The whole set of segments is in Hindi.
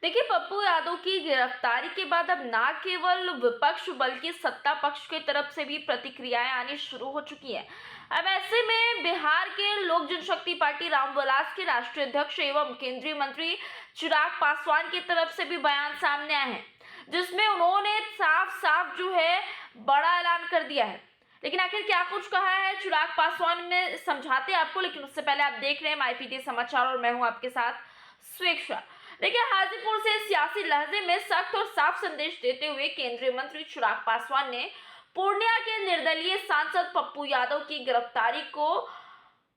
देखिए, पप्पू यादव की गिरफ्तारी के बाद अब ना केवल विपक्ष बल्कि सत्ता पक्ष की तरफ से भी प्रतिक्रियाएं आनी शुरू हो चुकी हैं। अब ऐसे में बिहार के लोक जनशक्ति पार्टी रामविलास के राष्ट्रीय अध्यक्ष एवं केंद्रीय मंत्री चिराग पासवान की तरफ से भी बयान सामने आए हैं, जिसमें उन्होंने साफ साफ जो है बड़ा ऐलान कर दिया है। लेकिन आखिर क्या कुछ कहा है चिराग पासवान ने, समझाते हैं आपको। लेकिन उससे पहले आप देख रहे हैं माईपीटी समाचार और मैं हूं आपके साथ स्वेच्छा। देखिए, हाजीपुर से सियासी लहजे में सख्त और साफ संदेश देते हुए केंद्रीय मंत्री चिराग पासवान ने पूर्णिया के निर्दलीय सांसद पप्पू यादव की गिरफ्तारी को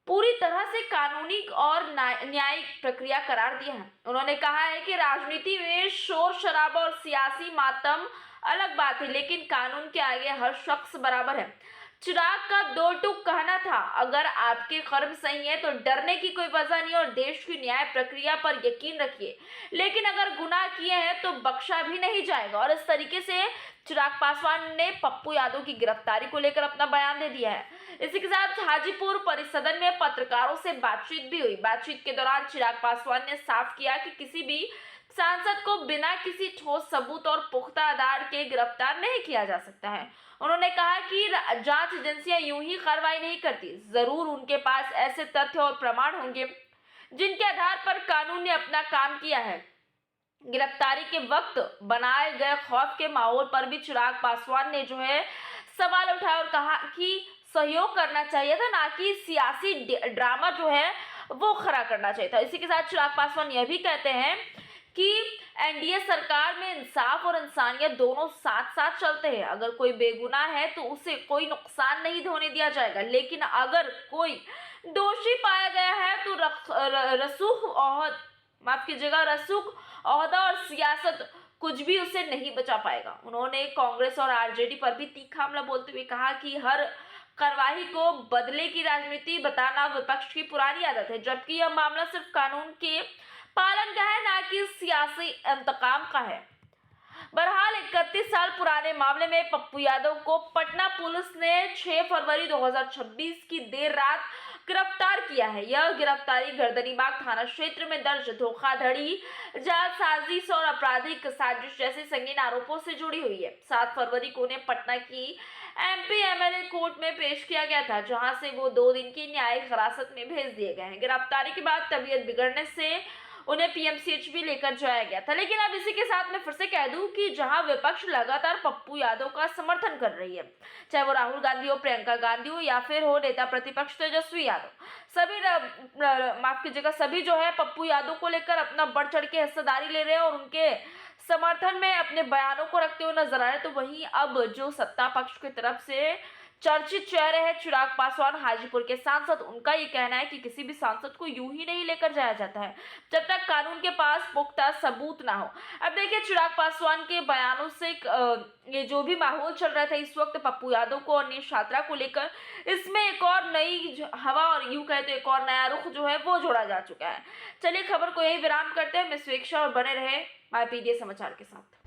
पूरी तरह से कानूनी और न्यायिक प्रक्रिया करार दिया है। उन्होंने कहा है कि राजनीति में शोर शराबा और सियासी मातम अलग बात है, लेकिन कानून के आगे हर शख्स बराबर है। चिराग का दो टूक कहना था, अगर आपके कर्म सही है तो डरने की कोई वजह नहीं और देश की न्याय प्रक्रिया पर यकीन रखिए, लेकिन अगर गुनाह किए हैं तो बख्शा भी नहीं जाएगा। और इस तरीके से चिराग पासवान ने पप्पू यादव की गिरफ्तारी को लेकर अपना बयान दे दिया है। इसी के साथ हाजीपुर परिसदन में पत्रकारों से बातचीत भी हुई। बातचीत के दौरान चिराग पासवान ने साफ किया कि किसी भी सांसद को बिना किसी ठोस सबूत और पुख्ता आधार के गिरफ्तार नहीं किया जा सकता है। उन्होंने कहा कि जांच एजेंसियां यूं ही कार्रवाई नहीं करती, जरूर उनके पास ऐसे तथ्य और प्रमाण होंगे जिनके आधार पर कानून ने अपना काम किया है। गिरफ्तारी के वक्त बनाए गए खौफ के माहौल पर भी चिराग पासवान ने जो है सवाल उठाया और कहा कि सहयोग करना चाहिए था, ना कि सियासी ड्रामा जो है वो खड़ा करना चाहिए था। इसी के साथ चिराग पासवान यह भी कहते हैं कि एनडीए सरकार में इंसाफ और इंसानियत दोनों साथ साथ चलते हैं। अगर कोई बेगुनाह है तो उसे कोई नुकसान नहीं होने दिया जाएगा, लेकिन अगर कोई दोषी पाया गया है तो रसूख ओहदा और सियासत कुछ भी उसे नहीं बचा पाएगा। उन्होंने कांग्रेस और आरजेडी पर भी तीखा हमला बोलते हुए कहा कि हर कार्रवाई को बदले की राजनीति बताना विपक्ष की पुरानी आदत है, जबकि यह मामला सिर्फ कानून के पालन का है, ना कि सियासी इंतकाम का है। बहरहाल 31 साल पुराने मामले में पप्पू यादव को पटना पुलिस ने 6 फरवरी 2026 की देर रात गिरफ्तार किया है। यह गिरफ्तारी गर्दनीबाग थाना क्षेत्र में दर्ज धोखाधड़ी, जालसाजी और आपराधिक साजिश जैसे संगीन आरोपों से जुड़ी हुई है। 7 फरवरी को उन्हें पटना की एमपी एमएलए कोर्ट में पेश किया गया था, जहां से वो 2 दिन की न्यायिक हिरासत में भेज दिए गए हैं। गिरफ्तारी के बाद तबीयत बिगड़ने से उन्हें पीएमसीएच भी लेकर जाया गया था। लेकिन अब इसी के साथ मैं फिर से कह दूं कि जहां विपक्ष लगातार पप्पू यादव का समर्थन कर रही है, चाहे वो राहुल गांधी हो, प्रियंका गांधी हो या फिर हो नेता प्रतिपक्ष तेजस्वी यादव, सभी जो है पप्पू यादव को लेकर अपना बढ़ चढ़ के हिस्सेदारी ले रहे हैं और उनके समर्थन में अपने बयानों को रखते हुए नजर आ रहे हैं। तो वहीं अब जो सत्ता पक्ष की तरफ से चर्चित चेहरे हैं चिराग पासवान, हाजीपुर के सांसद, उनका ये कहना है कि किसी भी सांसद को यूं ही नहीं लेकर जाया जाता है जब तक कानून के पास पुख्ता सबूत ना हो। अब देखिए, चिराग पासवान के बयानों से ये जो भी माहौल चल रहा था इस वक्त पप्पू यादव को और नीश छात्रा को लेकर, इसमें एक और नई हवा और यूं कहे तो एक और नया रुख जो है वो जोड़ा जा चुका है। चलिए, खबर को यही विराम करते हैं। मैं स्वेच्छा और बने रहे माईपीडी समाचार के साथ।